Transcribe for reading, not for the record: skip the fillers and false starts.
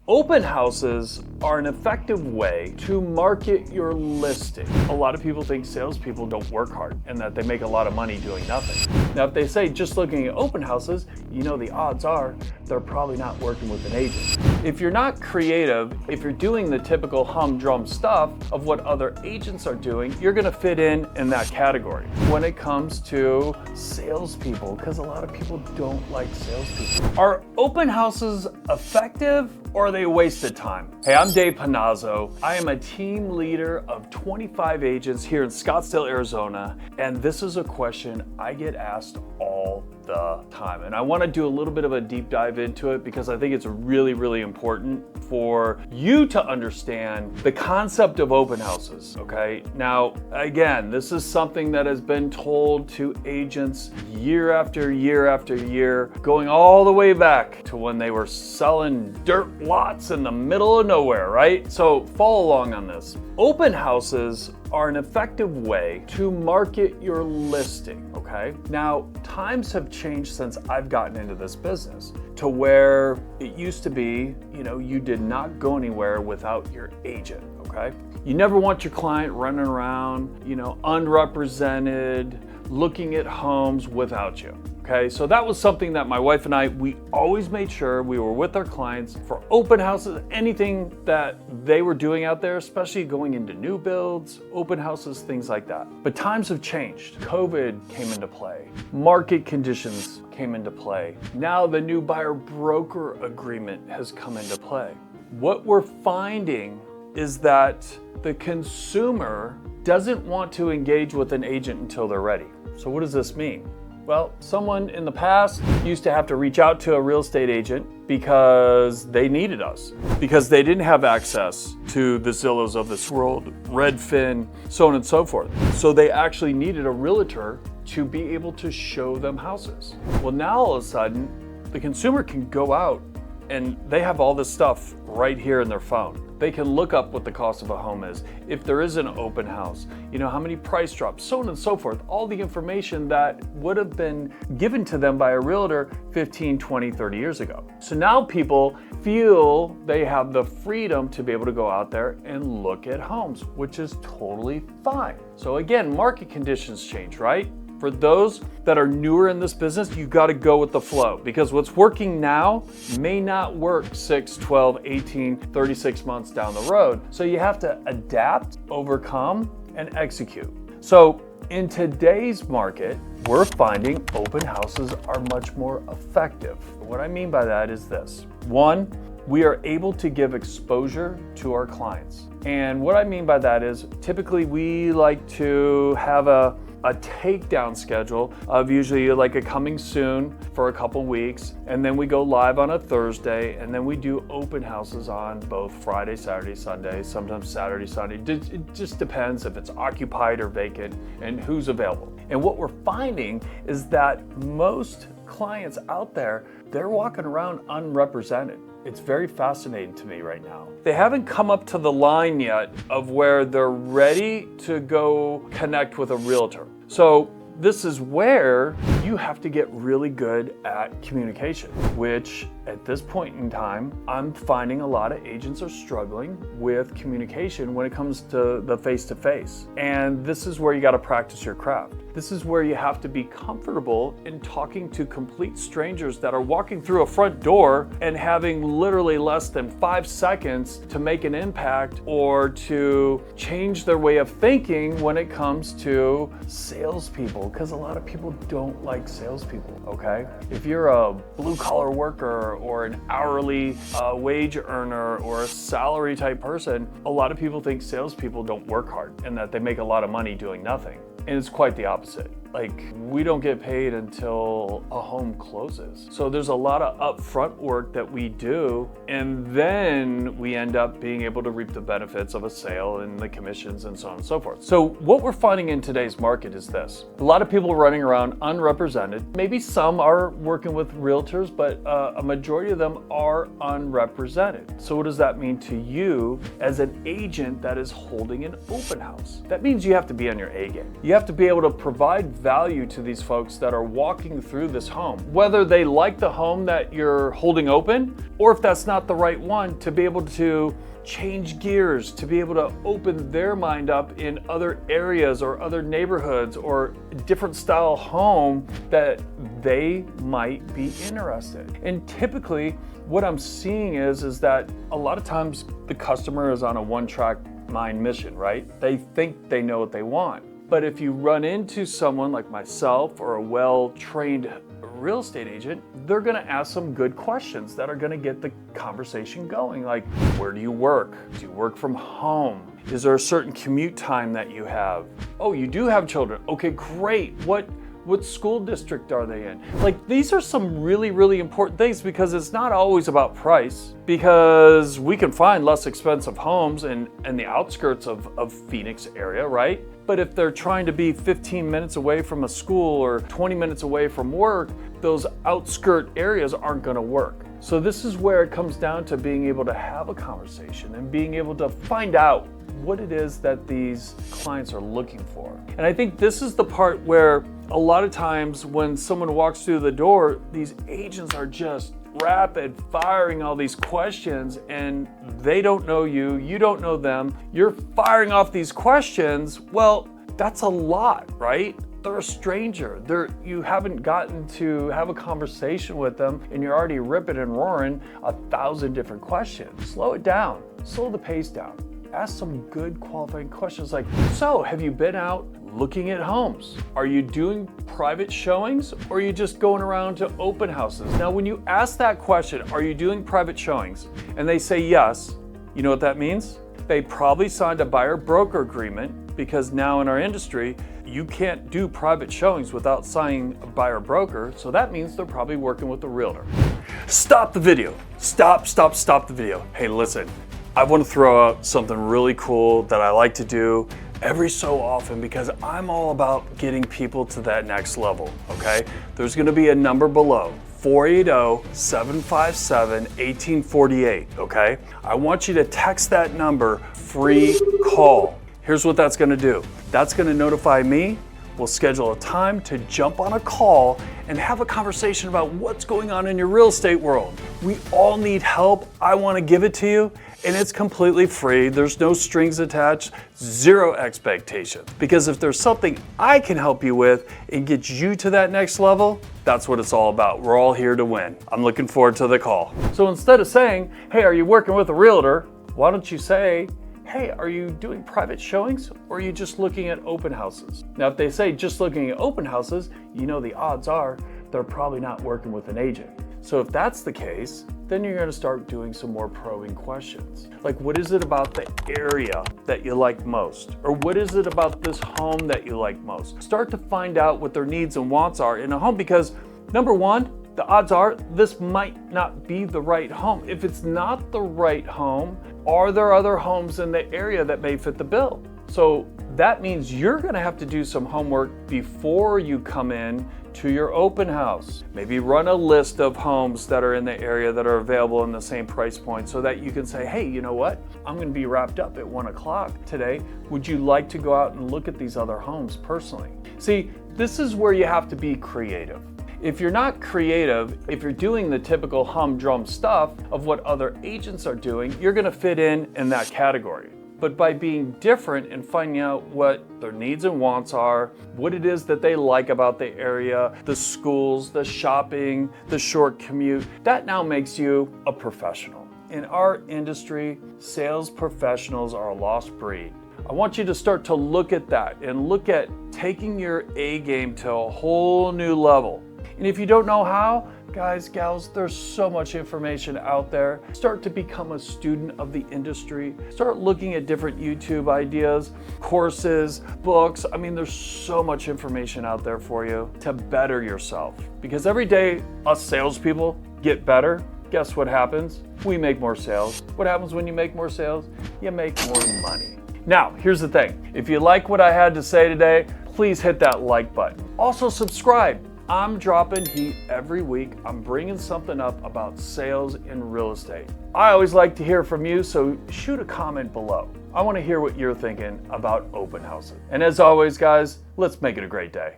Open houses are an effective way to market your listing. A lot of people think salespeople don't work hard and that they make a lot of money doing nothing. Now, if they say just looking at open houses, you know the odds are they're probably not working with an agent. If you're not creative, if you're doing the typical humdrum stuff of what other agents are doing, you're gonna fit in that category. When it comes to salespeople, because a lot of people don't like salespeople. Are open houses effective or are they a waste of time? Hey, I'm Dave Panozzo. I am a team leader of 25 agents here in Scottsdale, Arizona, and this is a question I get asked all the time. And I want to do a little bit of a deep dive into it because I think it's really, really important for you to understand the concept of open houses, okay? Now, again, this is something that has been told to agents year after year after year, going all the way back to when they were selling dirt lots in the middle of nowhere, right? So follow along on this. Open houses are an effective way to market your listing, okay? Now, times have changed since I've gotten into this business to where it used to be, you did not go anywhere without your agent, okay? You never want your client running around, unrepresented, looking at homes without you. Okay, so that was something that my wife and we always made sure we were with our clients for open houses, anything that they were doing out there, especially going into new builds, open houses, things like that. But times have changed. COVID came into play. Market conditions came into play. Now the new buyer broker agreement has come into play. What we're finding is that the consumer doesn't want to engage with an agent until they're ready. So what does this mean? Well, someone in the past used to have to reach out to a real estate agent because they needed us, because they didn't have access to the Zillows of this world, Redfin, so on and so forth. So they actually needed a realtor to be able to show them houses. Well, now all of a sudden, the consumer can go out and they have all this stuff right here in their phone. They can look up what the cost of a home is, if there is an open house, how many price drops, so on and so forth. All the information that would have been given to them by a realtor 15, 20, 30 years ago. So now people feel they have the freedom to be able to go out there and look at homes, which is totally fine. So again, market conditions change, right? For those that are newer in this business, you got to go with the flow because what's working now may not work 6, 12, 18, 36 months down the road. So you have to adapt, overcome, and execute. So in today's market, we're finding open houses are much more effective. What I mean by that is this. One, we are able to give exposure to our clients. And what I mean by that is typically we like to have a takedown schedule of usually like a coming soon for a couple weeks, and then we go live on a Thursday, and then we do open houses on both Friday, Saturday, Sunday, sometimes Saturday, Sunday. It just depends if it's occupied or vacant and who's available. And what we're finding is that most clients out there, they're walking around unrepresented. It's very fascinating to me right now. They haven't come up to the line yet of where they're ready to go connect with a realtor. So this is where you have to get really good at communication, which at this point in time, I'm finding a lot of agents are struggling with communication when it comes to the face-to-face. And this is where you got to practice your craft. This is where you have to be comfortable in talking to complete strangers that are walking through a front door and having literally less than 5 seconds to make an impact or to change their way of thinking when it comes to salespeople, because a lot of people don't like salespeople, okay? If you're a blue-collar worker or an hourly wage earner or a salary type person, a lot of people think salespeople don't work hard and that they make a lot of money doing nothing. And it's quite the opposite. Like, we don't get paid until a home closes. So there's a lot of upfront work that we do, and then we end up being able to reap the benefits of a sale and the commissions and so on and so forth. So what we're finding in today's market is this. A lot of people running around unrepresented. Maybe some are working with realtors, but a majority of them are unrepresented. So what does that mean to you as an agent that is holding an open house? That means you have to be on your A game. You have to be able to provide value to these folks that are walking through this home. Whether they like the home that you're holding open, or if that's not the right one, to be able to change gears, to be able to open their mind up in other areas or other neighborhoods or different style home that they might be interested. And typically what I'm seeing is that a lot of times the customer is on a one-track mind mission, right? They think they know what they want. But if you run into someone like myself or a well-trained real estate agent, they're gonna ask some good questions that are gonna get the conversation going. Like, where do you work? Do you work from home? Is there a certain commute time that you have? Oh, you do have children. Okay, great. What school district are they in? Like, these are some really, really important things, because it's not always about price, because we can find less expensive homes in the outskirts of Phoenix area, right? But if they're trying to be 15 minutes away from a school or 20 minutes away from work, those outskirt areas aren't gonna work. So this is where it comes down to being able to have a conversation and being able to find out what it is that these clients are looking for. And I think this is the part where a lot of times when someone walks through the door, these agents are just rapid firing all these questions, and they don't know you, you don't know them, you're firing off these questions. Well, that's a lot, right? They're a stranger. You haven't gotten to have a conversation with them, and you're already ripping and roaring 1,000 different questions. Slow it down, slow the pace down. Ask some good qualifying questions like, so have you been out looking at homes? Are you doing private showings, or are you just going around to open houses? Now, when you ask that question, are you doing private showings, and they say yes, you know what that means? They probably signed a buyer broker agreement, because now in our industry, you can't do private showings without signing a buyer broker. So that means they're probably working with a realtor. Stop the video. Stop the video. Hey, listen, I want to throw out something really cool that I like to do every so often, because I'm all about getting people to that next level, okay? There's gonna be a number below, 480-757-1848, okay? I want you to text that number, free call. Here's what that's gonna do. That's gonna notify me. We'll schedule a time to jump on a call and have a conversation about what's going on in your real estate world. We all need help. I wanna give it to you, and it's completely free. There's no strings attached, zero expectations. Because if there's something I can help you with and get you to that next level, that's what it's all about. We're all here to win. I'm looking forward to the call. So instead of saying, hey, are you working with a realtor? Why don't you say, hey, are you doing private showings, or are you just looking at open houses? Now, if they say just looking at open houses, you know the odds are they're probably not working with an agent. So if that's the case, then you're gonna start doing some more probing questions. Like, what is it about the area that you like most? Or what is it about this home that you like most? Start to find out what their needs and wants are in a home, because number one, the odds are this might not be the right home. If it's not the right home, are there other homes in the area that may fit the bill? So that means you're gonna have to do some homework before you come in to your open house. Maybe run a list of homes that are in the area that are available in the same price point, so that you can say, hey, you know what? I'm gonna be wrapped up at 1 o'clock today. Would you like to go out and look at these other homes personally? See, this is where you have to be creative. If you're not creative, if you're doing the typical humdrum stuff of what other agents are doing, you're gonna fit in that category. But by being different and finding out what their needs and wants are, what it is that they like about the area, the schools, the shopping, the short commute, that now makes you a professional. In our industry, sales professionals are a lost breed. I want you to start to look at that and look at taking your A game to a whole new level. And if you don't know how, guys, gals, there's so much information out there. Start to become a student of the industry. Start looking at different YouTube ideas, courses, books. I mean, there's so much information out there for you to better yourself. Because every day us salespeople get better, guess what happens? We make more sales. What happens when you make more sales? You make more money. Now, here's the thing. If you like what I had to say today, please hit that like button. Also subscribe. I'm dropping heat every week. I'm bringing something up about sales in real estate. I always like to hear from you, so shoot a comment below. I want to hear what you're thinking about open houses. And as always, guys, let's make it a great day.